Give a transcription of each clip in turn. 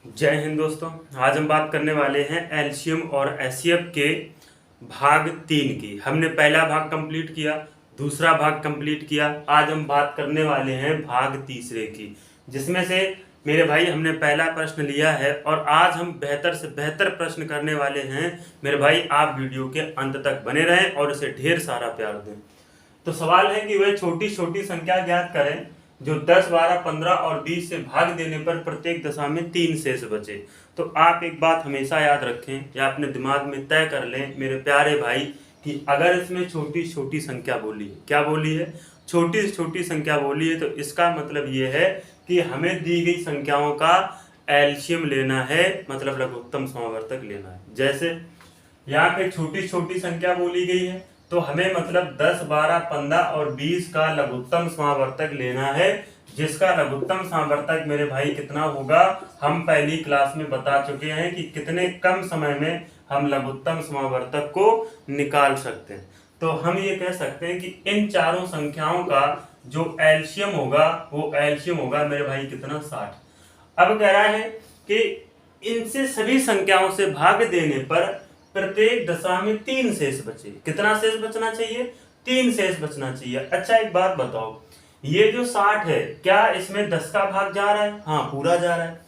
जय हिंद दोस्तों। आज हम बात करने वाले हैं एलसीएम और एचसीएफ के भाग 3 की। हमने पहला भाग कंप्लीट किया, दूसरा भाग कंप्लीट किया। आज हम बात करने वाले हैं भाग तीसरे की, जिसमें से मेरे भाई हमने पहला प्रश्न लिया है और आज हम बेहतर से बेहतर प्रश्न करने वाले हैं। मेरे भाई आप वीडियो के अंत तक बने रहें और इसे ढेर सारा प्यार दें। तो सवाल है कि वह छोटी छोटी संख्या ज्ञात करें जो 10, 12, 15 और 20 से भाग देने पर प्रत्येक दशा में 3 शेष बचे। तो आप एक बात हमेशा याद रखें या अपने दिमाग में तय कर लें मेरे प्यारे भाई कि अगर इसमें छोटी छोटी संख्या बोली है, क्या बोली है, छोटी छोटी संख्या बोली है, तो इसका मतलब ये है कि हमें दी गई संख्याओं का एलसीएम लेना है, मतलब लघुत्तम समावर्तक लेना है। जैसे यहाँ पे छोटी छोटी संख्या बोली गई है तो हमें मतलब 10, 12, 15 और 20 का लघुत्तम समावर्तक लेना है, जिसका लघुत्तम समावर्तक मेरे भाई कितना होगा, हम पहली क्लास में बता चुके हैं कि कितने कम समय में हम लघुत्तम समावर्तक को निकाल सकते हैं। तो हम ये कह सकते हैं कि इन चारों संख्याओं का जो एलसीएम होगा वो एलसीएम होगा मेरे भाई कितना, 60। अब कह रहा है कि इनसे सभी संख्याओं से भाग देने पर प्रत्येक दशा में 3 शेष बचे। कितना शेष बचना चाहिए, 3 शेष बचना चाहिए। अच्छा एक बात बताओ, ये जो 60 है क्या इसमें 10 का भाग जा रहा है? हाँ पूरा जा रहा है,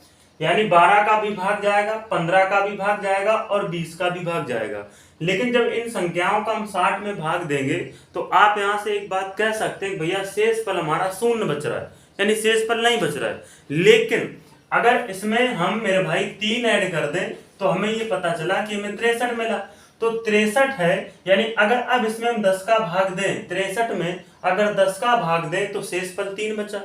यानी 12 का भी भाग जाएगा, 15 का भी भाग जाएगा और 20 का भी भाग जाएगा। लेकिन जब इन संख्याओं का हम 60 में भाग देंगे तो आप यहां से एक बात कह सकते हैं भैया शेषफल हमारा शून्य बच रहा है, यानी शेषफल नहीं बच रहा है। लेकिन अगर इसमें हम मेरे भाई 3 ऐड कर दें तो हमें ये पता चला कि हमें 63 मिला। तो 63 है, यानी अगर अब इसमें हम 10 का भाग दें, 63 में अगर 10 का भाग दें तो शेषफल 3 बचा।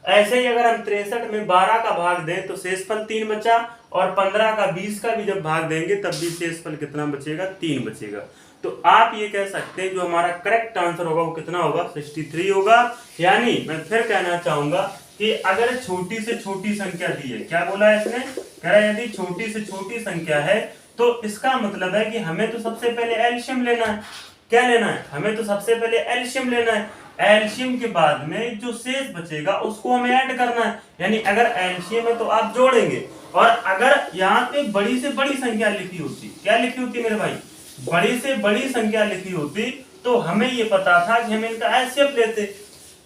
ऐसे ही अगर हम 63 में 12 का भाग दें तो शेषफल 3 बचा, और 15 का 20 का भी जब भाग देंगे तब भी शेषफल कितना बचेगा, 3 बचेगा। तो आप ये कह सकते हैं जो हमारा करेक्ट आंसर होगा वो कितना होगा, 63 होगा। यानी मैं फिर कहना चाहूंगा कि अगर छोटी से छोटी संख्या दी है, क्या बोला है इसने, कह रहा है यदि छोटी से छोटी संख्या है तो इसका मतलब है कि हमें तो सबसे पहले एलसीएम लेना है। क्या लेना है, हमें तो सबसे पहले एलसीएम लेना है। एलसीएम के बाद में जो शेष बचेगा उसको हमें ऐड करना है, यानी अगर एलसीएम है तो आप जोड़ेंगे। और अगर यहाँ पे बड़ी से बड़ी संख्या लिखी होती, क्या लिखी होती मेरे भाई, बड़ी से बड़ी संख्या लिखी होती तो हमें ये पता था कि हम इनका एलसीएम लेते,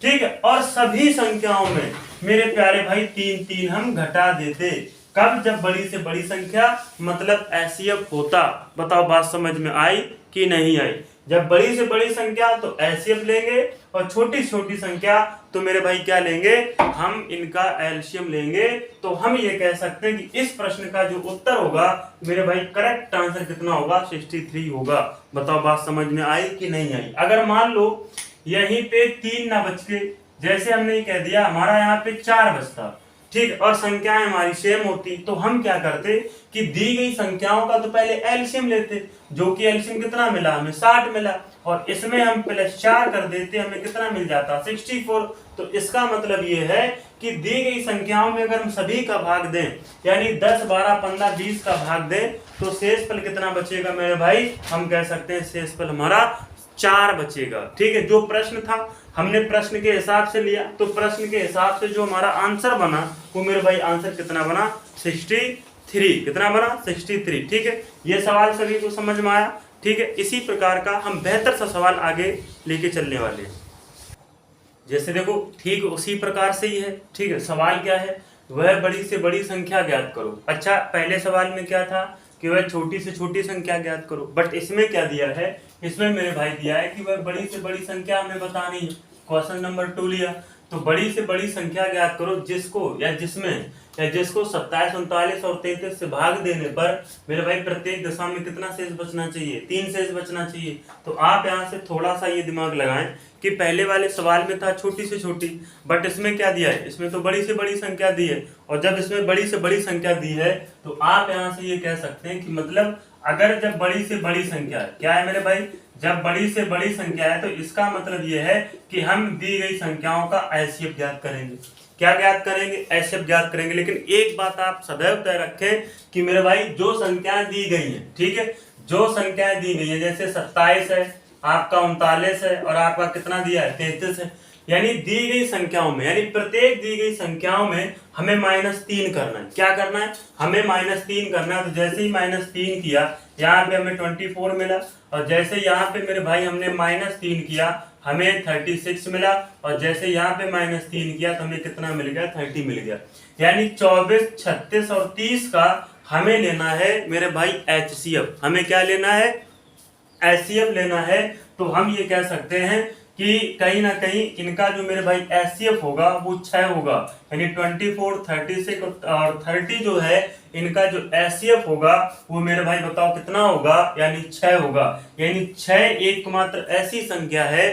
ठीक है। और सभी संख्याओं में मेरे प्यारे भाई 3 3 हम घटा देते। कब, जब बड़ी से बड़ी संख्या मतलब एचसीएफ होता। बताओ बात समझ में आई कि नहीं आई। जब बड़ी से बड़ी संख्या तो एचसीएफ लेंगे और छोटी छोटी संख्या तो मेरे भाई क्या लेंगे, हम इनका एलसीएम लेंगे। तो हम ये कह सकते हैं कि इस प्रश्न का जो उत्तर होगा मेरे भाई करेक्ट आंसर कितना होगा, 63 होगा। बताओ बात समझ में आई कि नहीं आई। अगर मान लो यहीं पे 3 ना बच के, जैसे हमने ये कह दिया हमारा यहाँ पे 4 बचता, ठीक, और संख्याएं हमारी सेम होती, तो हम क्या करते कि दी गई संख्याओं का तो पहले एलसीएम लेते, जो कि एलसीएम कितना मिला, हमें 60 मिला, और इसमें हम +4 कर देते, हमें कितना मिल जाता, 64। तो इसका मतलब ये है कि दी गई संख्याओं में अगर हम सभी का भाग दें, यानी 10, 12, 15, 20 का भाग दें, तो शेषफल कितना बचेगा मेरे भाई, हम कह सकते हैं शेषफल हमारा 4 बचेगा। ठीक है, जो प्रश्न था हमने प्रश्न के हिसाब से लिया, तो प्रश्न के हिसाब से जो हमारा आंसर बना वो मेरे भाई आंसर कितना बना, 63। कितना बना, 63। ठीक है, ये सवाल सभी को समझ में आया। ठीक है, इसी प्रकार का हम बेहतर सा सवाल आगे लेके चलने वाले हैं। जैसे देखो ठीक उसी प्रकार से ही है। ठीक है, सवाल क्या है, वह बड़ी से बड़ी संख्या ज्ञात करो। अच्छा पहले सवाल में क्या था कि वह छोटी से छोटी संख्या ज्ञात करो, बट इसमें क्या दिया है, इसमें मेरे भाई दिया है कि वह बड़ी से बड़ी संख्या हमें बतानी है। क्वेश्चन नंबर 2 लिया तो बड़ी से बड़ी संख्या ज्ञात करो जिसको या जिसको 27, 39 और 33 से भाग देने पर मेरे भाई प्रत्येक दशा में कितना शेष बचना चाहिए, 3 शेष बचना चाहिए। तो आप यहाँ से थोड़ा सा ये दिमाग लगाएं कि पहले वाले सवाल में था छोटी से छोटी, बट इसमें क्या दिया है, इसमें तो बड़ी से बड़ी संख्या दी है, और जब इसमें बड़ी से बड़ी संख्या दी है तो आप यहाँ से ये कह सकते हैं कि मतलब अगर जब बड़ी से बड़ी संख्या है, क्या है मेरे भाई, जब बड़ी से बड़ी संख्या है तो इसका मतलब यह है कि हम दी गई संख्याओं का एचसीएफ ज्ञात करेंगे। क्या ज्ञात करेंगे, एचसीएफ ज्ञात करेंगे। लेकिन एक बात आप सदैव तय रखें कि मेरे भाई जो संख्याएं दी गई हैं, ठीक है, जो संख्याएं दी गई है, जैसे 27 है, आपका 39 है और आपका कितना दिया है, 33 है, यानी दी गई संख्याओं में, यानी प्रत्येक दी गई संख्याओं में हमें -3 करना है। क्या करना है? हमें -3 करना है। तो जैसे ही -3 किया, यहाँ पे हमें 24 मिला, और जैसे यहाँ पे मेरे भाई हमने -3 किया, हमें 36 मिला, और जैसे यहाँ पे -3 किया तो हमें कितना मिल गया? 30 मिल गया। यानी 24, 36 और 30 का हमें लेना है मेरे भाई HCF। हमें क्या लेना है? HCF लेना है। तो हम ये कह सकते हैं कि कहीं ना कहीं इनका जो मेरे भाई HCF होगा वो 6 होगा, यानी 24, 36 और 30 जो है इनका जो HCF होगा वो मेरे भाई बताओ कितना होगा? यानी 6 होगा। यानी 6 एकमात्र ऐसी संख्या है,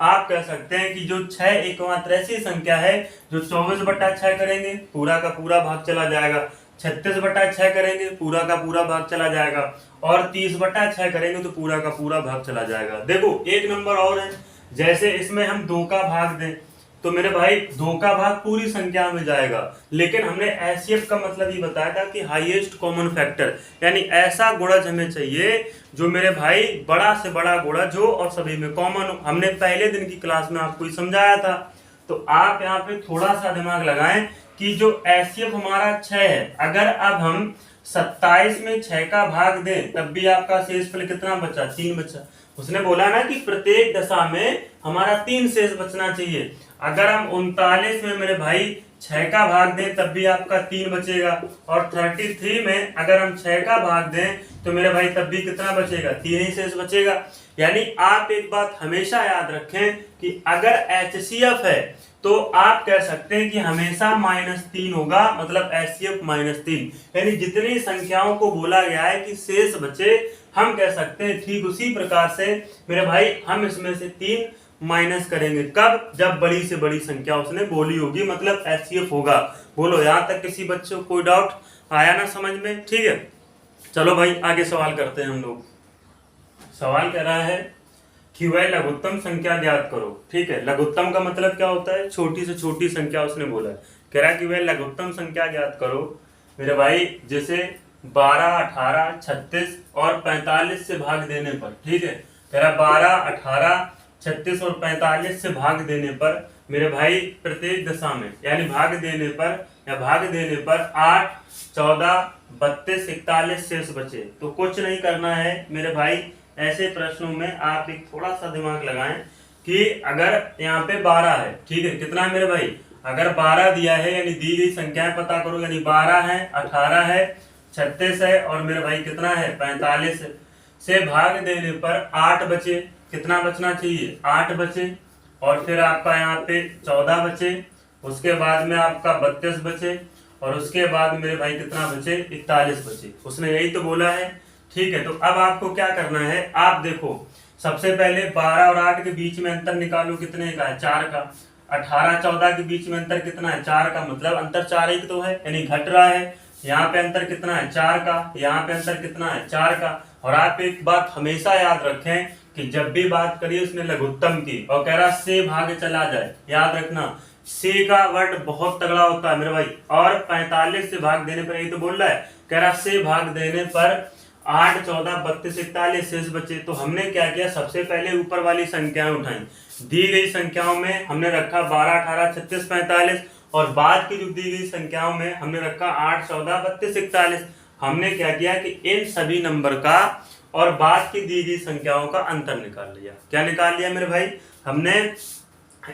आप कह सकते हैं कि जो 6 एकमात्र ऐसी संख्या है जो 24/6 करेंगे पूरा का पूरा भाग चला जाएगा, 36/6 करेंगे पूरा का पूरा भाग चला जाएगा, और 30/6 करेंगे तो पूरा का पूरा भाग चला जाएगा। देखो एक नंबर और है, जैसे इसमें हम 2 का भाग दें तो मेरे भाई 2 का भाग पूरी संख्या में जाएगा, लेकिन हमने HCF का मतलब ये बताया था कि हाईएस्ट कॉमन फैक्टर, यानी ऐसा गुणज हमें चाहिए जो मेरे भाई बड़ा से बड़ा गुणज हो और सभी में कॉमन हो। हमने पहले दिन की क्लास में आपको समझाया था। तो आप यहाँ पे थोड़ा सा दिमाग लगाएं कि जो HCF हमारा 6 है, अगर अब हम 27 में 6 का भाग दें तब भी आपका शेषफल कितना बचा? 3 बचा। उसने बोला ना कि प्रत्येक दशा में हमारा 3 शेष बचना चाहिए। अगर हम 39 में मेरे भाई 6 का भाग दें तब भी आपका 3 बचेगा, और 33 में अगर हम 6 का भाग दें तो मेरे भाई तब भी कितना बचेगा? 3 ही शेष बचेगा। यानी आप एक बात हमेशा याद रखें कि अगर HCF है तो आप कह सकते हैं कि हमेशा -3 होगा, मतलब HCF -3। यानी जितनी संख्याओं को बोला गया है कि शेष बचे, हम कह सकते हैं ठीक उसी प्रकार से मेरे भाई हम इसमें से 3 माइनस करेंगे। कब? जब बड़ी से बड़ी संख्या उसने बोली होगी, मतलब HCF होगा। बोलो यहाँ तक किसी बच्चे को कोई डाउट आया ना समझ में? ठीक है, चलो भाई आगे सवाल करते हैं हम लोग। सवाल कह रहा है कि वह लघुत्तम संख्या ज्ञात करो। ठीक है, लघुत्तम का मतलब क्या होता है? छोटी से छोटी संख्या उसने बोला है। कह रहा है कि वह लघुत्तम संख्या ज्ञात करो मेरे भाई, जैसे 12, 18, 36 और 45 से भाग देने पर। ठीक है, कह रहा 12, 18, 36 और 45 से भाग देने पर मेरे भाई प्रत्येक दशा में, यानी भाग देने पर या भाग देने पर 8, 14, 32, 41 शेष बचे। तो कुछ नहीं करना है मेरे भाई, ऐसे प्रश्नों में आप एक थोड़ा सा दिमाग लगाएं कि अगर यहाँ पे 12 है, ठीक है, कितना है मेरे भाई? अगर 12 दिया है यानी दी गई संख्याएं पता करो, यानी 12 है, 18 है, 36 है और मेरे भाई कितना है? 45 है। से भाग देने पर 8 बचे। कितना बचना चाहिए? 8 बचे। और फिर आपका यहाँ पे 14 बचे, उसके बाद में आपका 32 बचे, और उसके बाद मेरे भाई कितना बचे? 41 बचे। उसने यही तो बोला है। ठीक है, तो अब आपको क्या करना है? आप देखो, सबसे पहले 12 और 8 के बीच में अंतर निकालो, कितने का है? 4 का। 18, 14 के बीच में अंतर कितना है? 4 का, मतलब अंतर 4 ही तो है, यानी घट रहा है। यहाँ पे अंतर कितना है? 4 का। यहाँ पे अंतर कितना है? 4 का। और आप एक बात हमेशा याद रखें कि जब भी बात करिए उसने लघुत्तम की और कह रहा से भाग चला जाए, याद रखना से का वर्ड बहुत तगड़ा होता है मेरे भाई। और 45 से भाग देने पर, यही तो बोल रहा है, कह रहा से भाग देने पर 8, 14, 32, 41 शेष बचे। तो हमने क्या किया? सबसे पहले ऊपर वाली संख्याएं उठाई, दी गई संख्याओं में हमने रखा 12, 18, 36, 45, और बाद की जो दी गई संख्याओं में हमने रखा 8, 14, 32, 41। हमने क्या किया कि इन सभी नंबर का और बाद की दी गई संख्याओं का अंतर निकाल लिया। क्या निकाल लिया मेरे भाई? हमने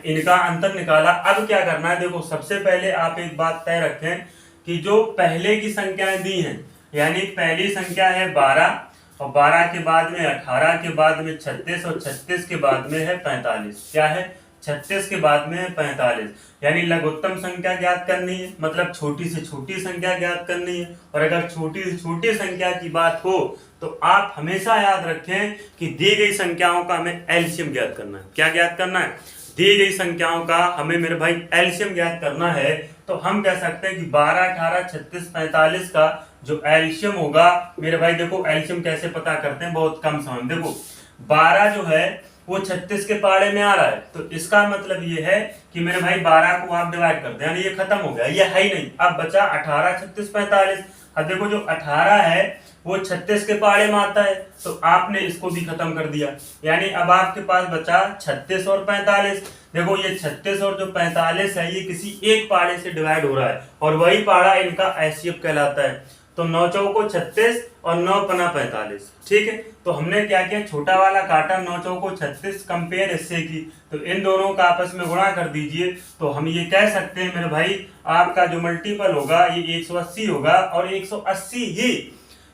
इनका अंतर निकाला। अब क्या करना है? देखो, सबसे पहले आप एक बात तय रखें कि जो पहले की संख्याएं दी हैं, यानी पहली संख्या है 12, और 12 के बाद में 18 के बाद में 36 और 36 के बाद में है 45। क्या है? 36 के बाद में है 45। यानी लघुत्तम संख्या ज्ञात करनी है, मतलब छोटी से छोटी संख्या ज्ञात करनी है। और अगर छोटी से छोटी संख्या की बात हो तो आप हमेशा याद रखें कि दी गई संख्याओं का हमें एलसीएम ज्ञात करना है। क्या ज्ञात करना है? दी गई संख्याओं का हमें मेरे भाई एलसीएम ज्ञात करना है। तो हम कह सकते हैं कि 12, 18, 36, 45 का जो एलसीएम होगा मेरे भाई, देखो एलसीएम कैसे पता करते हैं, बहुत कम समय। देखो 12 जो है वो 36 के पाड़े में आ रहा है, तो इसका मतलब ये है कि मेरे भाई 12 को आप डिवाइड करते हैं, यानी ये खत्म हो गया, ये है ही नहीं। अब बचा 18, 36, 45। अब देखो जो 18 है वो 36 के पहाड़े में आता है, तो आपने इसको भी खत्म कर दिया। यानी अब आपके पास बचा 36 और 45। देखो ये 36 और जो 45 है ये किसी एक पहाड़े से डिवाइड हो रहा है और वही पहाड़ा इनका एचसीएफ कहलाता है। तो 9 चौको 36 और 9 पना 45, ठीक है। तो हमने क्या किया, छोटा वाला काटा, 9 चौको 36 कंपेयर इससे की, तो इन दोनों का आपस में गुणा कर दीजिए। तो हम ये कह सकते हैं मेरे भाई आपका जो मल्टीपल होगा ये 180 होगा और 180 ही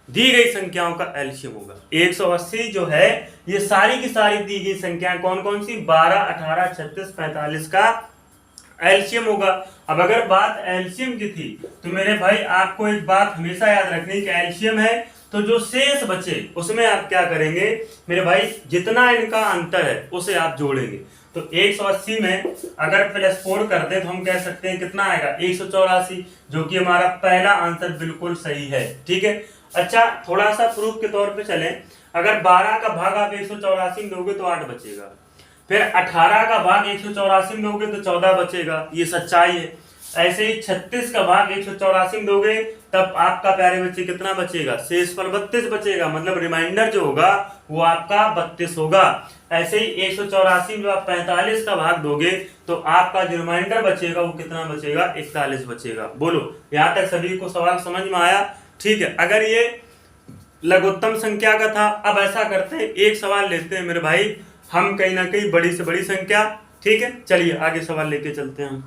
दी गई संख्याओं का एलसीएम होगा। 180 जो है ये सारी की सारी दी गई संख्याएं कौन कौन सी, 12, 18, 36, 45 का एलसीएम होगा। अब अगर बात एलसीएम की थी तो मेरे भाई आपको एक बात हमेशा याद रखनी कि एलसीएम है तो जो शेष बचे उसमें आप क्या करेंगे मेरे भाई, जितना इनका अंतर है उसे आप जोड़ेंगे। तो 180 में अगर +4 कर दे तो हम कह सकते हैं कितना आएगा, 184, जो कि हमारा पहला आंसर बिल्कुल सही है, ठीक है। अच्छा थोड़ा सा प्रूफ के तौर पे चलें, अगर 12 का भाग आप 184 में दोगे तो 8 बचेगा, फिर 18 का भाग 184 में दोगे तो 14 बचेगा, ये सच्चाई है। ऐसे ही 36 का भाग 184 में दोगे तब आपका प्यारे बच्चे कितना बचेगा, शेषफल 32 बचेगा, मतलब रिमाइंडर जो होगा वो आपका 32 होगा। ऐसे ही 184 में आप 45 का भाग दोगे तो आपका जो रिमाइंडर बचेगा वो कितना बचेगा, 41 बचेगा। बोलो यहाँ तक सभी को सवाल समझ में आया, ठीक है। अगर ये लघुत्तम संख्या का था, अब ऐसा करते हैं एक सवाल लेते हैं मेरे भाई हम कहीं ना कहीं बड़ी से बड़ी संख्या, ठीक है। चलिए आगे सवाल लेके चलते हैं।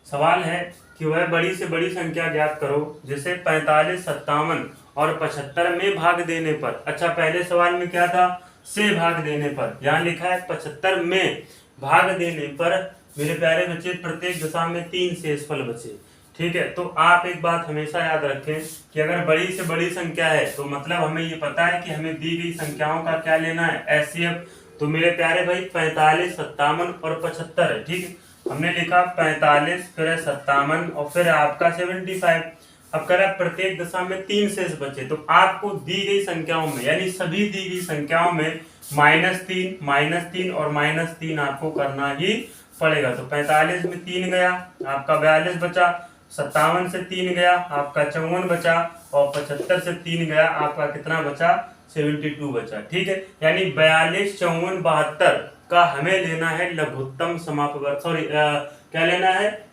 सवाल है कि वह बड़ी से बड़ी संख्या ज्ञात करो जिसे 45, 57 और 75 में भाग देने पर, अच्छा पहले सवाल में क्या था, से भाग देने पर, यहाँ लिखा है 75 में भाग देने पर मेरे प्यारे बच्चे प्रत्येक दशा में 3 शेषफल बचे, ठीक है। तो आप एक बात हमेशा याद रखें कि अगर बड़ी से बड़ी संख्या है तो मतलब हमें ये पता है कि हमें दी गई संख्याओं का क्या लेना है, एचसीएफ। तो मेरे प्यारे भाई 45, 57 और 75 है, ठीक है। हमने लिखा 45 फिर 57 और फिर आपका 75। अब कह रहा प्रत्येक दशा में 3 शेष बचे, तो आपको दी गई संख्याओं में यानी सभी दी गई संख्याओं में -3 और -3 आपको करना ही पड़ेगा। तो 45 में 3 गया आपका 42 बचा, 57 से 3 गया आपका 54 बचा और 75 से 3 गया आपका कितना बचा, 72 बचा, ठीक है। यानी 42, 54, 72 का हमें लेना है लघुत्तम समापवर्त, सॉरी क्या लेना है,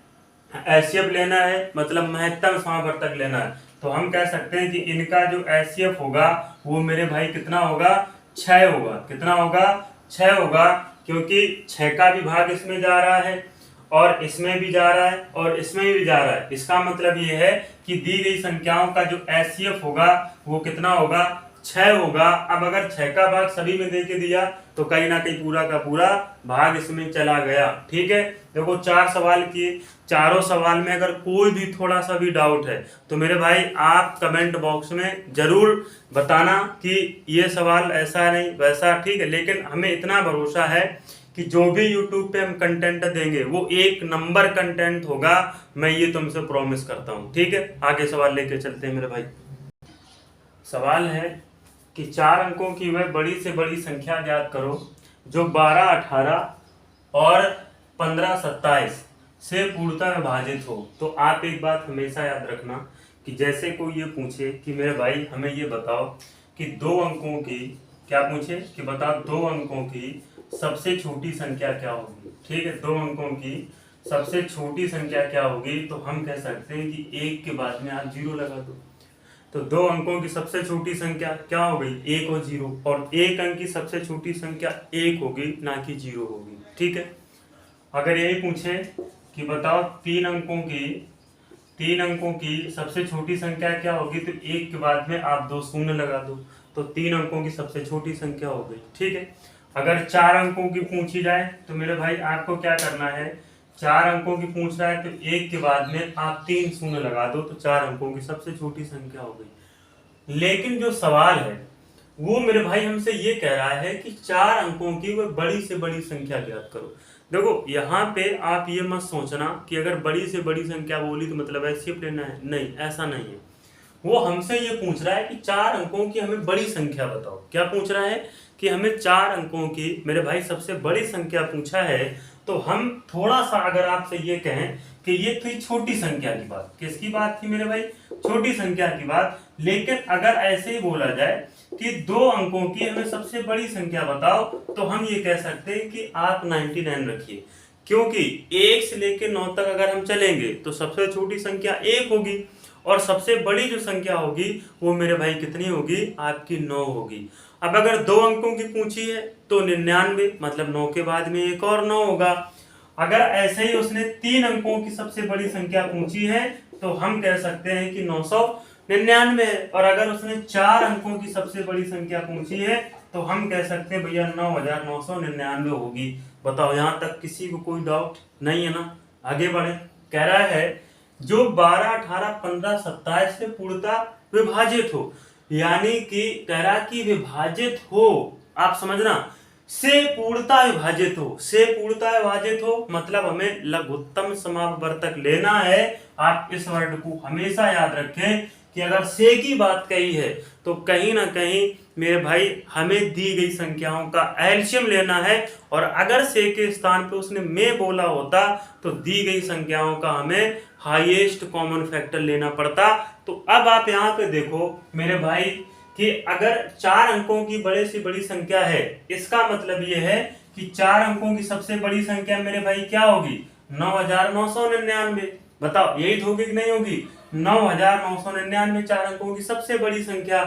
एचसीएफ लेना है, मतलब महत्तम समापवर्तक लेना है। तो हम कह सकते हैं कि इनका जो एचसीएफ होगा वो मेरे भाई कितना होगा, 6 होगा। कितना होगा, 6 होगा, क्योंकि 6 का भी भाग इसमें जा रहा है और इसमें भी जा रहा है और इसमें भी जा रहा है। इसका मतलब ये है कि दी गई संख्याओं का जो एचसीएफ होगा वो कितना होगा, 6 होगा। अब अगर 6 का भाग सभी में देके दिया तो कहीं ना कहीं पूरा का पूरा भाग इसमें चला गया, ठीक है। देखो 4 सवाल किए, चारों सवाल में अगर कोई भी थोड़ा सा भी डाउट है तो मेरे भाई आप कमेंट बॉक्स में जरूर बताना कि ये सवाल ऐसा नहीं वैसा, ठीक है। लेकिन हमें इतना भरोसा है कि जो भी YouTube पे हम कंटेंट देंगे वो 1 नंबर कंटेंट होगा, मैं ये तुमसे प्रॉमिस करता हूँ, ठीक है। आगे सवाल लेके चलते हैं मेरे भाई। सवाल है कि 4 अंकों की वह बड़ी से बड़ी संख्या ज्ञात करो जो 12, 18 और 15, 27 से पूर्णतः विभाजित हो। तो आप एक बात हमेशा याद रखना कि जैसे कोई ये पूछे कि मेरे भाई हमें ये बताओ कि 2 अंकों की, क्या पूछे कि बताओ 2 अंकों की सबसे छोटी संख्या क्या होगी, ठीक है। 2 अंकों की सबसे छोटी संख्या क्या होगी, तो हम कह सकते हैं कि 1 के बाद में आप 0 लगा दो। तो 2 अंकों की सबसे छोटी संख्या क्या हो गई, 1 और 0, और 1 अंक की सबसे छोटी संख्या 1 होगी ना कि 0 होगी, ठीक है। अगर यही पूछे कि बताओ 3 अंकों की सबसे छोटी संख्या क्या होगी, तो 1 के बाद में आप 2 शून्य लगा दो, तो 3 अंकों की सबसे छोटी संख्या हो गई, ठीक है। अगर 4 अंकों की पूछी जाए तो मेरे भाई आपको क्या करना है, 4 अंकों की पूछ रहा है तो 1 के बाद में आप 3 शून्य लगा दो, तो 4 अंकों की सबसे छोटी संख्या हो गई। लेकिन जो सवाल है वो मेरे भाई हमसे ये कह रहा है कि 4 अंकों की वह बड़ी से बड़ी संख्या ज्ञात करो। देखो यहाँ पे आप ये मत सोचना कि अगर बड़ी से बड़ी संख्या बोली तो मतलब एचसीएफ लेना है, नहीं ऐसा नहीं है। वो हमसे ये पूछ रहा है कि 4 अंकों की हमें बड़ी संख्या बताओ। क्या पूछ रहा है कि हमें 4 अंकों की मेरे भाई सबसे बड़ी संख्या पूछा है। तो हम थोड़ा सा अगर आपसे ये कहें कि ये थी छोटी संख्या की बात, किसकी बात थी मेरे भाई, छोटी संख्या की बात। लेकिन अगर ऐसे ही बोला जाए कि 2 अंकों की हमें सबसे बड़ी संख्या बताओ, तो हम ये कह सकते हैं कि आप 99 रखिए, क्योंकि 1 से लेकर 9 तक अगर हम चलेंगे तो सबसे छोटी संख्या 1 होगी और सबसे बड़ी जो संख्या होगी वो मेरे भाई कितनी होगी, आपकी 9 होगी। अब अगर 2 अंकों की पूछी है तो 99, मतलब 9 के बाद में एक और 9 होगा। अगर ऐसे ही उसने 3 अंकों की सबसे बड़ी संख्या पूछी है तो हम कह सकते हैं कि 999 है। और अगर उसने 4 अंकों की सबसे बड़ी संख्या पूछी है तो हम कह सकते हैं भैया 9999 होगी। बताओ, यहां तक किसी को कोई डाउट नहीं है ना? आगे बढ़े। कह रहा है जो 12, 18, 15, 27 से पूर्णतः विभाजित हो, यानी कि कह रहा कि विभाजित हो, आप समझना, से पूर्णतः विभाजित हो, से पूर्णतः विभाजित हो मतलब हमें लघुत्तम समापवर्तक लेना है। आप इस वर्ड को हमेशा याद रखें कि अगर से की बात कही है तो कहीं ना कहीं मेरे भाई हमें दी गई संख्याओं का एलसीएम लेना है, और अगर से के स्थान पे उसने में बोला होता तो दी गई संख्याओं का हमें हाईएस्ट कॉमन फैक्टर लेना पड़ता। तो अब आप यहाँ पे देखो मेरे भाई कि अगर 4 अंकों की बड़े से बड़ी संख्या है, इसका मतलब यह है कि 4 अंकों की सबसे बड़ी संख्या मेरे भाई क्या होगी, 9999। बताओ यही तो होगी कि नहीं होगी? 9999 4 अंकों की सबसे बड़ी संख्या।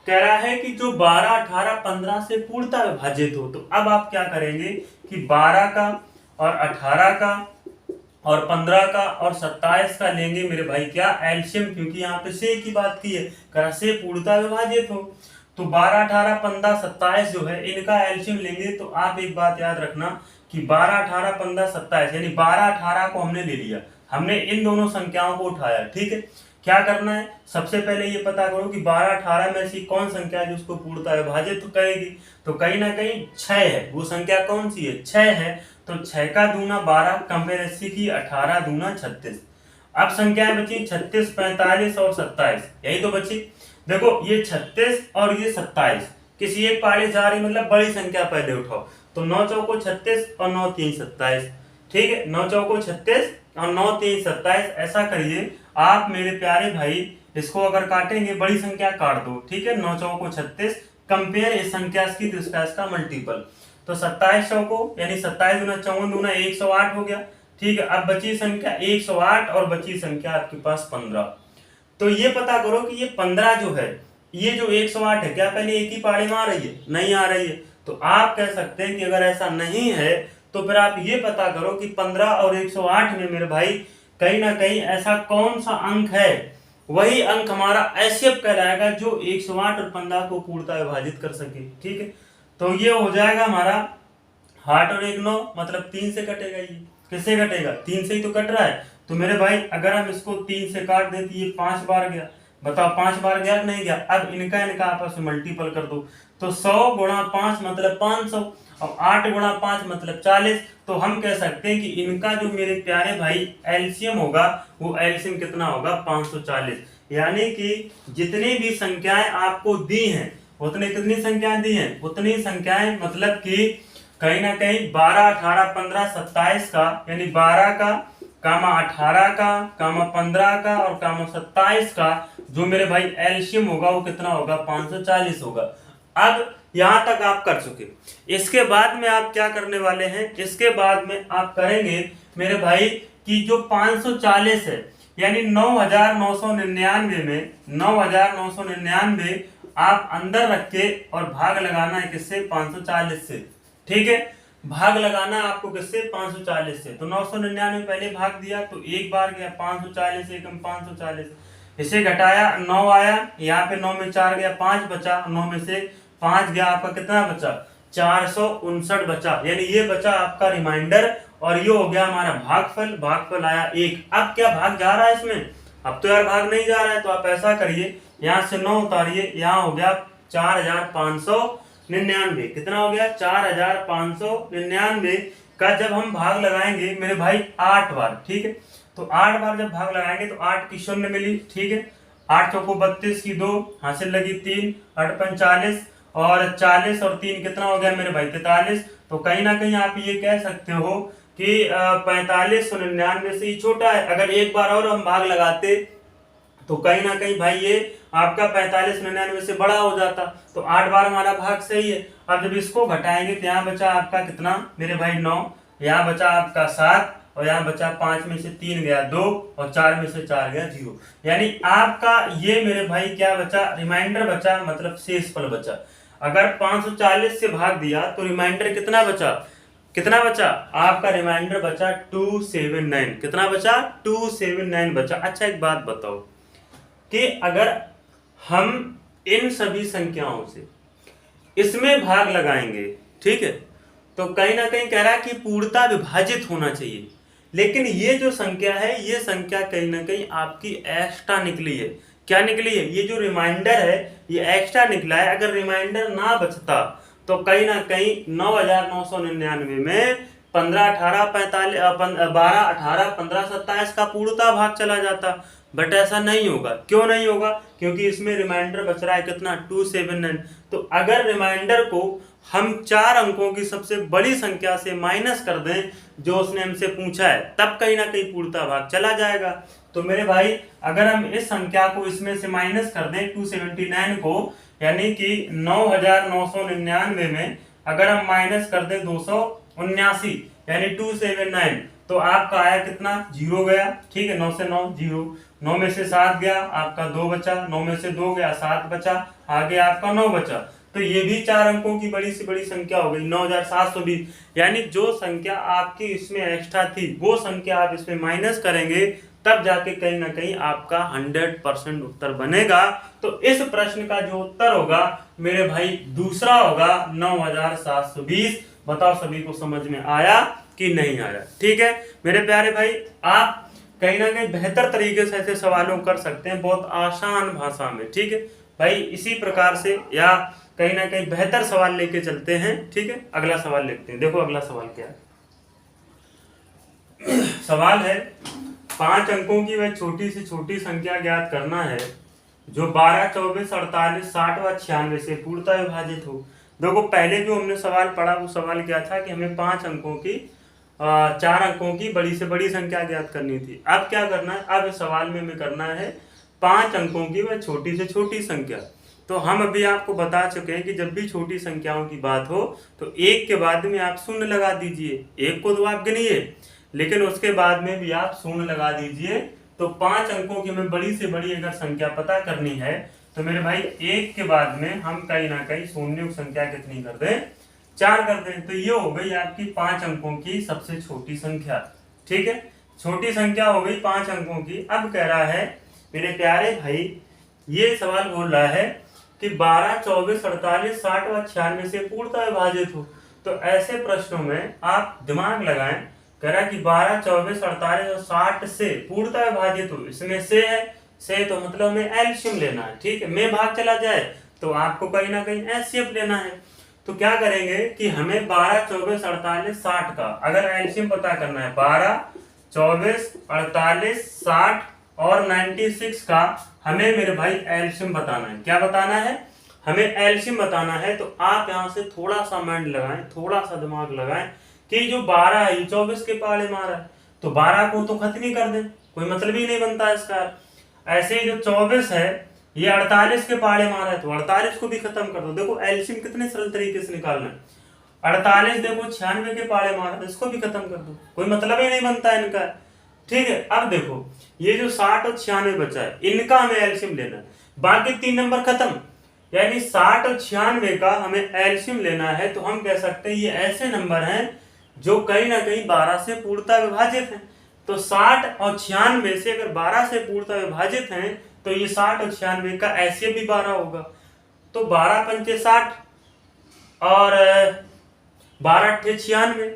कह रहा है कि जो 12, 18, 15 से पूर्णतः विभाजित हो। तो अब आप क्या करेंगे कि 12 का और 18 का और 15 का और 27 का लेंगे मेरे भाई क्या, एलसीएम, क्योंकि यहाँ पे से की बात की है, करा से पूर्णतः विभाजित हो। तो 12, 18, 15, 27 जो है इनका एलसीएम लेंगे। तो आप एक बात याद रखना कि 12, 18, 15, 27 यानी 12, 18 को हमने ले लिया, हमने इन दोनों संख्याओं को उठाया, ठीक है। क्या करना है, सबसे पहले ये पता करो कि 12, 18 में ऐसी कौन संख्या है जो उसको पूर्णतः विभाजित तो करेगी। तो कहीं ना कहीं 6 है, वो संख्या कौन सी है, 6 है। तो 6 का दूना 12, कंपेयर ऐसी की 18 दूना 36। अब संख्याएं बची 36, 45 और 27, यही तो बची। देखो ये 36 और ये 27 किसी एक पारी जा रही, मतलब बड़ी संख्या पहले उठाओ। तो 9 चौको 36 और 9 3 27, ठीक है। 9 चौको 36 और 9 3 27। ऐसा करिए आप मेरे प्यारे भाई, इसको अगर काटेंगे बड़ी संख्या काट दो, ठीक है। 9 चौको 36, कंपेयर इस संख्या की तो इसका मल्टीपल। तो 27 चौको यानी 27 दूना 54 दूना 108 हो गया, ठीक है। अब बची संख्या 108 और बची संख्या आपके पास 15। तो ये पता करो कि ये 15 जो है, ये जो 108 है, क्या पहले एक ही पारी में आ रही है? नहीं आ रही है। तो आप कह सकते हैं कि अगर ऐसा नहीं है तो फिर आप ये पता करो कि 15 और 108 में मेरे भाई कहीं ना कहीं ऐसा कौन सा अंक है, वही अंक हमारा एचसीएफ कहलाएगा जो 108 और 15 को पूर्णतः विभाजित कर सके, ठीक है। तो ये हो जाएगा हमारा 8 और 1 9, मतलब 3 से कटेगा। ये किससे कटेगा? 3 से ही तो कट रहा है। तो मेरे भाई अगर हम इसको 3 से काट दें तो ये 5 बार गया। बताओ 5 बार गया नहीं गया? अब इनका आपस में मल्टीपल कर दो। तो 100 गुणा 5 मतलब 500 और 8 गुणा 5 मतलब 40। तो हम कह सकते हैं कि इनका जो मेरे प्यारे भाई एलसीएम होगा वो एलसीएम कितना होगा? 540। यानी कि जितनी भी संख्याएं आपको दी हैं उतने कितनी संख्याएं दी हैं? उतनी संख्याएं, मतलब कि कहीं ना कहीं 12, 18, 15, 27 का यानी 12 का कामा 18 का कामा 15 का और कामा 27 का जो मेरे भाई एलसीएम होगा वो कितना होगा? 540 होगा। अब यहां तक आप कर चुके। इसके बाद में आप क्या करने वाले हैं? इसके बाद में आप करेंगे मेरे भाई कि जो 540 है यानी 9999 में 9999 आप अंदर रख के और भाग लगाना है किससे? 540 से, ठीक है। भाग लगाना है आपको किससे? 540 से। तो 999 पहले भाग दिया तो एक बार गया 540 एकम 540, इसे घटाया 9 आया, यहाँ पे 9 में 4 गया 5 बचा, 9 में से 5 गया, आपका कितना बचा? 459 बचा। यानी ये बचा आपका रिमाइंडर और ये हो गया हमारा भागफल। भागफल आया 1। अब क्या भाग जा रहा है इसमें? अब तो यार भाग नहीं जा रहा है। तो आप ऐसा करिए, यहाँ से 9 उतारिए, यहाँ हो गया 4599। कितना हो गया? 4599 का जब हम भाग लगाएंगे मेरे भाई 8 बार, ठीक है। तो 8 बार जब भाग लगाएंगे तो 8 की 0 मिली, ठीक है। 8 चौको 32 की 2 हासिल लगी 3, 8 45 और 40 और 3 कितना हो गया मेरे भाई? 43। तो कहीं ना कहीं आप ये कह सकते हो कि 4599 से ही छोटा है। अगर एक बार और हम भाग लगाते तो कहीं ना कहीं भाई ये आपका 4599 से बड़ा हो जाता, तो 8 बार हमारा भाग सही है। अब जब इसको घटाएंगे तो यहाँ बचा आपका कितना मेरे भाई 9, यहाँ बचा आपका 7, और यहाँ बचा 5 में से 3 गया 2, और 4 में से 4 गया 0। यानी आपका ये मेरे भाई क्या बचा, रिमाइंडर बचा, मतलब शेष फल बचा। अगर 540 से भाग दिया तो रिमाइंडर कितना बचा, कितना बचा आपका रिमाइंडर बचा 279। कितना बचा, 279 बचा। अच्छा एक बात बताओ कि अगर हम इन सभी संख्याओं से इसमें भाग लगाएंगे, ठीक है, तो कहीं ना कहीं कह रहा है कि पूर्णता विभाजित होना चाहिए, लेकिन ये जो संख्या है ये संख्या कहीं ना कहीं आपकी एक्स्ट्रा निकली है। क्या निकली है, ये जो रिमाइंडर है ये एक्स्ट्रा निकला है। अगर रिमाइंडर ना बचता तो कहीं ना कहीं 9999 में 15 18 45 12 18 15 27 का पूर्णता भाग चला जाता, बट ऐसा नहीं होगा। क्यों नहीं होगा, क्योंकि इसमें रिमाइंडर बच रहा है कितना, 279। तो अगर रिमाइंडर को हम 4 अंकों की सबसे बड़ी संख्या से माइनस कर दें जो उसने हमसे पूछा है, तब कहीं ना कहीं पूर्णता भाग चला जाएगा। तो मेरे भाई अगर हम इस संख्या को इसमें से माइनस कर दें 279 को, यानी कि 9999 में अगर हम माइनस कर दें 279 यानी 279, तो आपका आया कितना, 0 गया, ठीक है, 9 से 9 0, 9 में से 7 गया आपका 2 बचा, 9 में से 2 गया 7 बचा, आगे आपका 9 बचा। तो ये भी 4 अंकों की बड़ी से बड़ी संख्या हो गई 9720। यानी जो संख्या आपकी इसमें एक्स्ट्रा थी वो संख्या आप इसमें माइनस करेंगे, तब जाके कहीं ना कहीं आपका 100% उत्तर बनेगा। तो इस प्रश्न का जो उत्तर होगा मेरे भाई दूसरा होगा 9720। बताओ सभी को समझ में आया कि नहीं आया। ठीक है मेरे प्यारे भाई, आप कहीं ना कहीं बेहतर तरीके से ऐसे सवालों कर सकते हैं, बहुत आसान भाषा में। ठीक है भाई, इसी प्रकार से या कहीं ना कहीं बेहतर सवाल लेके चलते हैं। ठीक है, अगला सवाल लिखते हैं। देखो अगला सवाल क्या है। सवाल है 5 अंकों की वह छोटी से छोटी संख्या ज्ञात करना है जो 12, 24, 48, 60 व 96 से पूर्णतः विभाजित हो। देखो पहले जो हमने सवाल पढ़ा वो सवाल क्या था कि हमें 5 अंकों की 4 अंकों की बड़ी से बड़ी संख्या ज्ञात करनी थी। अब क्या करना है, अब इस सवाल में हमें करना है 5 अंकों की वह छोटी से छोटी संख्या। तो हम अभी आपको बता चुके हैं कि जब भी छोटी संख्याओं की बात हो तो 1 के बाद में आप शून्य लगा दीजिए। 1 को तो आप गिनिए, लेकिन उसके बाद में भी आप शून्य लगा दीजिए। तो 5 अंकों की हमें बड़ी से बड़ी अगर संख्या पता करनी है तो मेरे भाई 1 के बाद में हम कहीं ना कहीं शून्य संख्या कितनी कर दें, 4 कर दें। तो ये हो गई आपकी 5 अंकों की सबसे छोटी संख्या। ठीक है, छोटी संख्या हो गई 5 अंकों की। अब कह रहा है मेरे प्यारे भाई, ये सवाल बोल रहा है कि 12, 24, 48, 60 व 96 से पूर्णतः विभाजित हो। तो ऐसे प्रश्नों में आप दिमाग लगाएं। कह रहा है कि 12, 24, 48 और 60 से पूर्णतः विभाजित हो। इसमें से है, से तो मतलब हमें एलसीएम लेना है। ठीक है, में भाग चला जाए तो आपको कहीं ना कहीं एचसीएफ लेना है। तो क्या करेंगे कि हमें 12, 24, 48, 60 का अगर एलसीएम पता करना है, 12, 24, 48, 60 और 96 का हमें मेरे भाई एलसीएम बताना है। क्या बताना है, हमें एलसीएम बताना है। तो आप यहाँ से थोड़ा सा माइंड लगाएं, थोड़ा सा दिमाग लगाएं कि जो 12 है 24 के पाले मारा है, तो 12 को तो खत्म ही कर दें, कोई मतलब ही नहीं बनता इसका। ऐसे ही जो 24 है ये 48 के पाले मारा है, तो 48 को भी खत्म कर दो। देखो एलसीएम कितने सरल तरीके से निकालना है। 48 देखो 96 के पाले मारा है, इसको भी खत्म कर दो, कोई मतलब ही नहीं बनता इनका। ठीक है, अब देखो ये जो 60 और 96 बचा है इनका हमें एलसीएम लेना है, बाकी 3 नंबर खत्म। यानी 60 और 96 का हमें एलसीएम लेना है। तो हम कह सकते हैं ये ऐसे नंबर हैं जो कहीं ना कहीं 12 से पूर्णतः विभाजित हैं। तो 60 और 96 से अगर 12 से पूर्णतः विभाजित हैं तो ये 60 और 96 का एलसीएम भी 12 होगा। तो 12 पंचे 60 और 12 अट्ठे 96।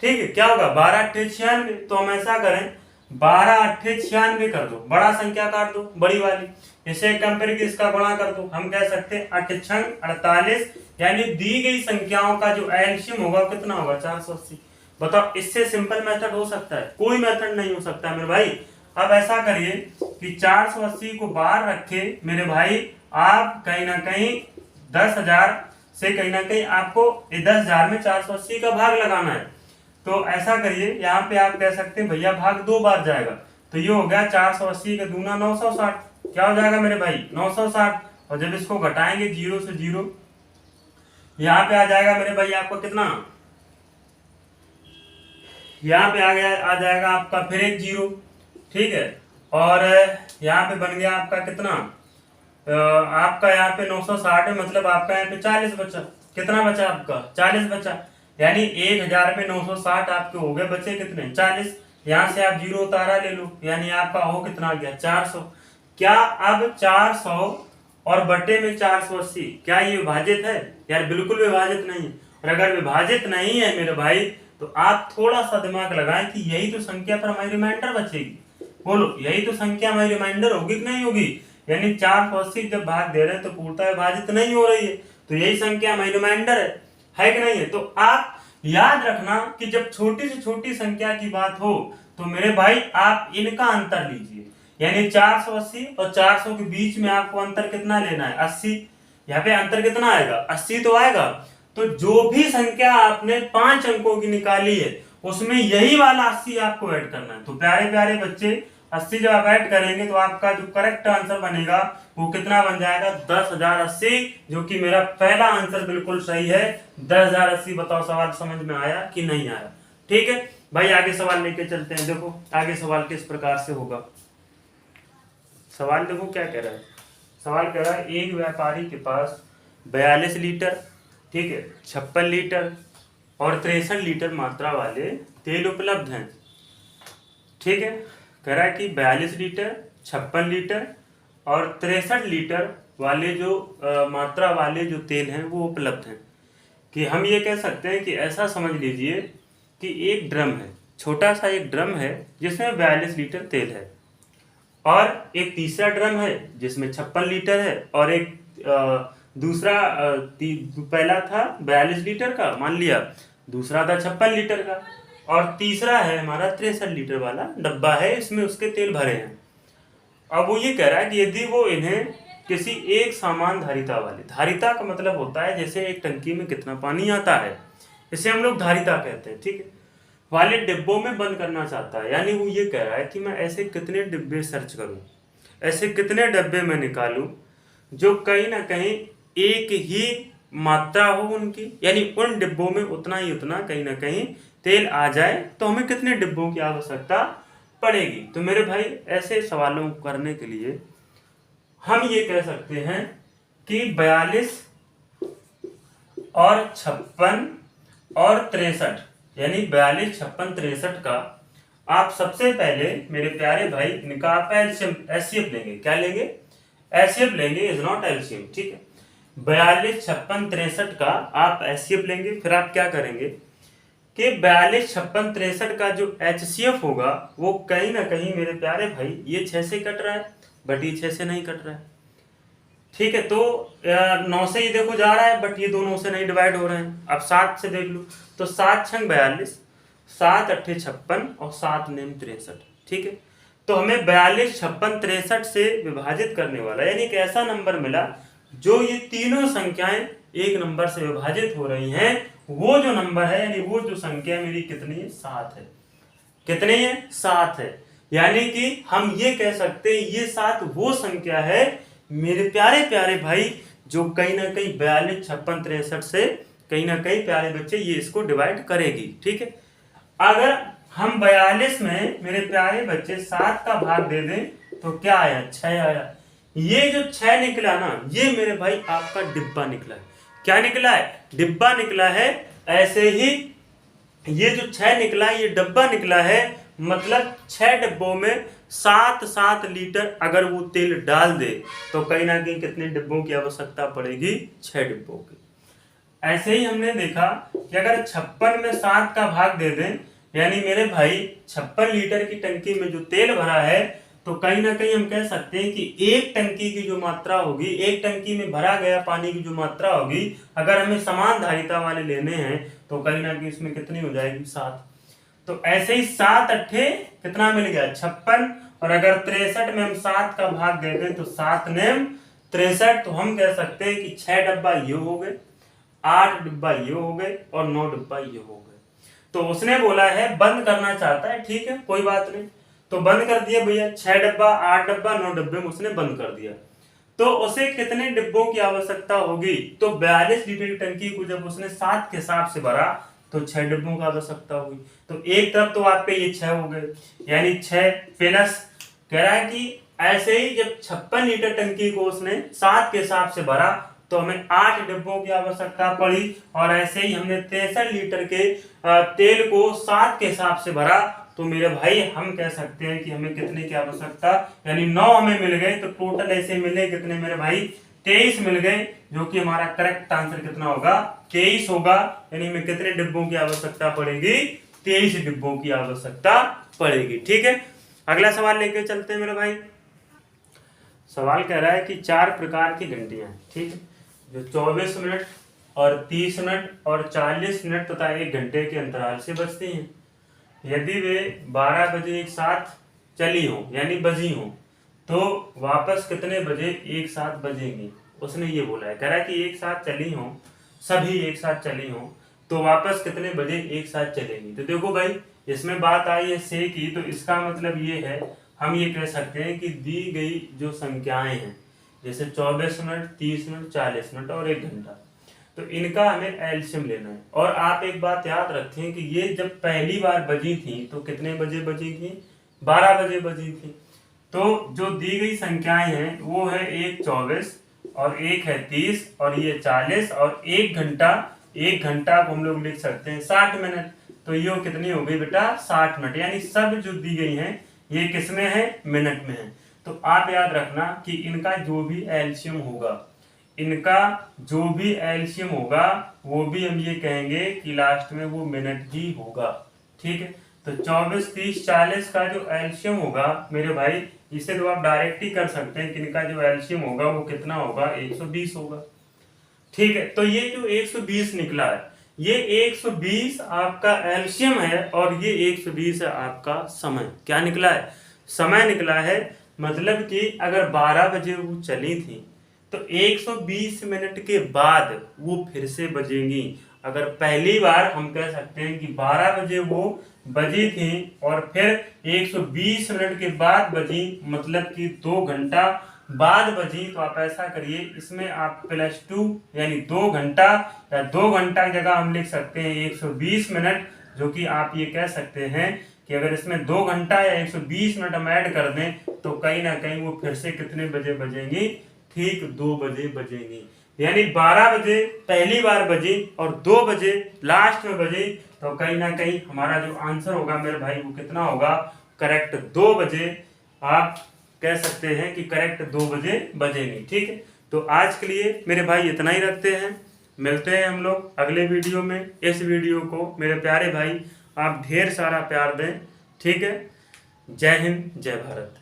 ठीक है, क्या होगा 12 अट्ठे 96। तो हम ऐसा करें 12 अट्ठे 96 कर दो, बड़ा संख्या काट दो बड़ी वाली, इसे कंपेयर की इसका गुणा कर दो। हम कह सकते हैं 8 छंग 48, यानी दी गई संख्याओं का जो एलसीएम होगा कितना होगा 480। बताओ इससे सिंपल मेथड हो सकता है, कोई मेथड नहीं हो सकता मेरे भाई। अब ऐसा करिए कि 480 को बाहर रखे मेरे भाई, आप कहीं ना कहीं 10,000 से कहीं ना कहीं आपको 10,000 में 480 का भाग लगाना है। तो ऐसा करिए, यहाँ पे आप कह सकते हैं भैया भाग 2 बार जाएगा, तो ये हो गया 480 का दूना 960, क्या हो जाएगा मेरे भाई 960। और जब इसको घटाएंगे 0 से 0, यहाँ पे आ जाएगा मेरे भाई आपका कितना, यहाँ पे आ जाएगा आपका फिर एक 0, ठीक है। और यहाँ पे बन गया आपका कितना, आपका यहाँ पे 960 है, मतलब आपका यहाँ पे 40 बचा। कितना बचा आपका 40 बचा, यानी 1000 में 960 आपके हो गए, बचे कितने 40। यहाँ से आप 0 उतारा ले लो, यानी आपका हो कितना आ गया 400। क्या अब 400 और बटे में 480 क्या ये विभाजित है यार? बिल्कुल विभाजित नहीं है। और अगर विभाजित नहीं है मेरे भाई तो आप थोड़ा सा दिमाग लगाएं कि यही तो संख्या पर हमारी रिमाइंडर बचेगी। बोलो, यही तो संख्या हमारी रिमाइंडर होगी कि नहीं होगी? यानी 480 जब भाग दे रहे हैं तो पूर्णतः विभाजित नहीं हो रही है, तो यही संख्या हमारी रिमाइंडर है कि नहीं है? तो आप याद रखना कि जब छोटी से छोटी संख्या की बात हो तो मेरे भाई आप इनका अंतर लीजिए, यानी 480 और 400 के बीच में आपको अंतर कितना लेना है 80। यहाँ पे अंतर कितना आएगा 80 तो आएगा। तो जो भी संख्या आपने 5 अंकों की निकाली है उसमें यही वाला 80 आपको ऐड करना है। तो प्यारे प्यारे बच्चे 80 जब आप ऐड करेंगे तो आपका जो करेक्ट आंसर बनेगा वो कितना बन जाएगा 10,080, जो कि मेरा पहला आंसर बिल्कुल सही है 10,080। बताओ सवाल समझ में आया कि नहीं आया? ठीक है भाई, आगे सवाल लेके चलते हैं। देखो आगे सवाल किस प्रकार से होगा। सवाल देखो क्या कह रहा है। सवाल कह रहा है एक व्यापारी के पास 42 लीटर, ठीक है, 56 लीटर और 63 लीटर मात्रा वाले तेल उपलब्ध हैं। ठीक है, कह रहा है कि 42 लीटर, 56 लीटर और 63 लीटर वाले जो मात्रा वाले जो तेल हैं वो उपलब्ध हैं। कि हम ये कह सकते हैं कि ऐसा समझ लीजिए कि एक ड्रम है, छोटा सा एक ड्रम है जिसमें 42 लीटर तेल है, और एक तीसरा ड्रम है जिसमें 56 लीटर है, और एक दूसरा पहला था 42 लीटर का मान लिया, दूसरा था 56 लीटर का, और तीसरा है हमारा 63 लीटर वाला डब्बा है, इसमें उसके तेल भरे हैं। अब वो ये कह रहा है कि यदि वो इन्हें किसी एक समान धारिता वाले, धारिता का मतलब होता है जैसे एक टंकी में कितना पानी आता है, इसे हम लोग धारिता कहते हैं, ठीक है, वाले डिब्बों में बंद करना चाहता है। यानी वो ये कह रहा है कि मैं ऐसे कितने डिब्बे सर्च करूं, ऐसे कितने डब्बे मैं निकालूं जो कहीं ना कहीं एक ही मात्रा हो उनकी, यानी उन डिब्बों में उतना ही उतना कहीं ना कहीं तेल आ जाए, तो हमें कितने डिब्बों की आवश्यकता पड़ेगी। तो मेरे भाई ऐसे सवालों को करने के लिए हम ये कह सकते हैं कि 42 और 56 और 63, यानी 42, 56, 63 का आप सबसे पहले मेरे प्यारे भाई इनका आप एलसीएम लेंगे। क्या लेंगे? एलसीएम लेंगे, इज नॉट एलसीएम, ठीक है। 42, 56, 63 का आप एलसीएम लेंगे, फिर आप क्या करेंगे कि 42, 56, 63 का जो एचसीएफ होगा वो कहीं ना कहीं मेरे प्यारे भाई ये 6 से कट रहा है, बट ये 6 से नहीं कट रहा है, ठीक है। तो 9 से ही देखो जा रहा है, बट ये दोनों से नहीं डिवाइड हो रहे हैं। अब 7 से देख लो, तो 7 छंग 42, 7 अट्ठे 56 और 7 नेम 63, ठीक है। तो हमें 42, 56, 63 से विभाजित करने वाला, यानी एक ऐसा नंबर मिला जो ये तीनों संख्याएं एक नंबर से विभाजित हो रही हैं, वो जो नंबर है, यानी वो जो संख्या मेरी कितनी है 7 है। कितनी है? 7 है। यानी कि हम ये कह सकते हैं ये 7 वो संख्या है मेरे प्यारे प्यारे भाई जो कहीं ना कहीं 42, 56, 63 से कहीं ना कहीं प्यारे बच्चे ये इसको डिवाइड करेगी, ठीक है। अगर हम 42 में मेरे प्यारे बच्चे 7 का भाग दे दें तो क्या आया? 6 आया। ये जो 6 निकला ना, ये मेरे भाई आपका डिब्बा निकला है। क्या निकला है? डिब्बा निकला है। ऐसे ही ये जो 6 निकला ये डब्बा निकला है, मतलब 6 डिब्बों में 7-7 लीटर अगर वो तेल डाल दे तो कहीं ना कहीं कितने डिब्बों की आवश्यकता पड़ेगी? 6 डिब्बों की। ऐसे ही हमने देखा कि अगर 56 में 7 का भाग दे दें, यानी मेरे भाई 56 लीटर की टंकी में जो तेल भरा है, तो कहीं ना कहीं हम कह सकते हैं कि एक टंकी की जो मात्रा होगी, एक टंकी में भरा गया पानी की जो मात्रा होगी, अगर हमें समान धारिता वाले लेने हैं तो कहीं ना कहीं इसमें कितनी हो जाएगी? 7। तो ऐसे ही 7 अट्ठे कितना मिल गया? 56, और अगर 63 में हम 7 का भाग दे दें तो 7 नेम 63, तो हम कह सकते हैं कि 6 डब्बा ये हो गए, 8 डिब्बा ये हो गए और 9 डिब्बा ये हो गए। तो उसने बोला है बंद करना चाहता है, ठीक है, कोई बात नहीं। तो बंद कर दिया भैया, 6 डब्बा, 8 डब्बा, 9 डब्बे में उसने बंद कर दिया। तो उसे कितने डिब्बों की आवश्यकता होगी? तो 42 लीटर की टंकी को जब उसने 7 के हिसाब से भरा तो 6 डिब्बों की आवश्यकता होगी। तो एक तरफ तो आपके ये 6 हो गए, यानी 6 प्लस कह रहा है कि ऐसे ही जब 56 लीटर टंकी को उसने 7 के हिसाब से भरा तो हमें 8 डिब्बों की आवश्यकता पड़ी। और ऐसे ही हमने 63 लीटर के तेल को 7 के हिसाब से भरा तो मेरे भाई हम कह सकते हैं कि हमें कितने की आवश्यकता, यानी 9 हमें मिल गए। तो टोटल ऐसे मिले कितने मेरे भाई? 23 मिल गए, जो कि हमारा करेक्ट आंसर कितना होगा? 23 होगा। यानी हमें कितने डिब्बों की आवश्यकता पड़ेगी? 23 डिब्बों की आवश्यकता पड़ेगी। ठीक है, अगला सवाल लेके चलते हैं मेरे भाई। सवाल कह रहा है कि 4 प्रकार की घंटियां, ठीक है, जो 24 मिनट और 30 मिनट और 40 मिनट तथा 1 घंटे के अंतराल से बजती हैं। यदि वे 12 बजे एक साथ चली हो यानी बजी हो तो वापस कितने बजे एक साथ बजेंगी? उसने ये बोला है, कह रहा है कि एक साथ चली हो, सभी एक साथ चली हो तो वापस कितने बजे एक साथ चलेंगी। तो देखो भाई, इसमें बात आई है से की, तो इसका मतलब ये है, हम ये कह सकते हैं कि दी गई जो संख्याएं हैं जैसे 24 मिनट, 30 मिनट, 40 मिनट और 1 घंटा, तो इनका हमें एलसीएम लेना है। और आप एक बात याद रखें कि ये जब पहली बार बजी थी तो कितने बजे बजी थी? 12 बजे बजी थी। तो जो दी गई संख्याएं हैं वो है एक 24 और एक है 30 और ये 40 और 1 घंटा। 1 घंटा को हम लोग लिख सकते हैं 60 मिनट। तो ये कितनी हो गई बेटा? 60 मिनट। यानी सब जो दी गई है ये किसमें है? मिनट में है। तो आप याद रखना कि इनका जो भी एलसीएम होगा, इनका जो भी एलसीएम होगा वो भी हम ये कहेंगे कि लास्ट में वो मिनट ही होगा। ठीक है, तो 24, 30, 40 का जो एलसीएम होगा मेरे भाई, इसे तो आप डायरेक्ट ही कर सकते हैं कि इनका जो एलसीएम होगा वो कितना होगा? 120 होगा। ठीक है, तो ये जो 120 निकला है, ये 120 आपका एलसीएम है और ये 120 है आपका समय। क्या निकला है? समय निकला है। मतलब कि अगर 12 बजे वो चली थी तो 120 मिनट के बाद वो फिर से बजेंगी। अगर पहली बार हम कह सकते हैं कि 12 बजे वो बजी थी और फिर 120 मिनट के बाद बजी, मतलब कि 2 घंटा बाद बजी, तो आप ऐसा करिए, इसमें आप +2 यानी 2 घंटा, या 2 घंटा की जगह हम लिख सकते हैं 120 मिनट, जो कि आप ये कह सकते हैं कि अगर इसमें 2 घंटा या 120 मिनट हम ऐड कर दें तो कहीं ना कहीं वो फिर से कितने बजे बजेंगी? ठीक 2 बजे बजेंगी। यानी 12 बजे पहली बार बजी और 2 बजे लास्ट में बजी, तो कहीं ना कहीं हमारा जो आंसर होगा मेरे भाई वो कितना होगा? करेक्ट 2 बजे। आप कह सकते हैं कि करेक्ट 2 बजे बजेंगी। ठीक है, तो आज के लिए मेरे भाई इतना ही रखते हैं। मिलते हैं हम लोग अगले वीडियो में। इस वीडियो को मेरे प्यारे भाई आप ढेर सारा प्यार दें। ठीक है, जय हिंद, जय भारत।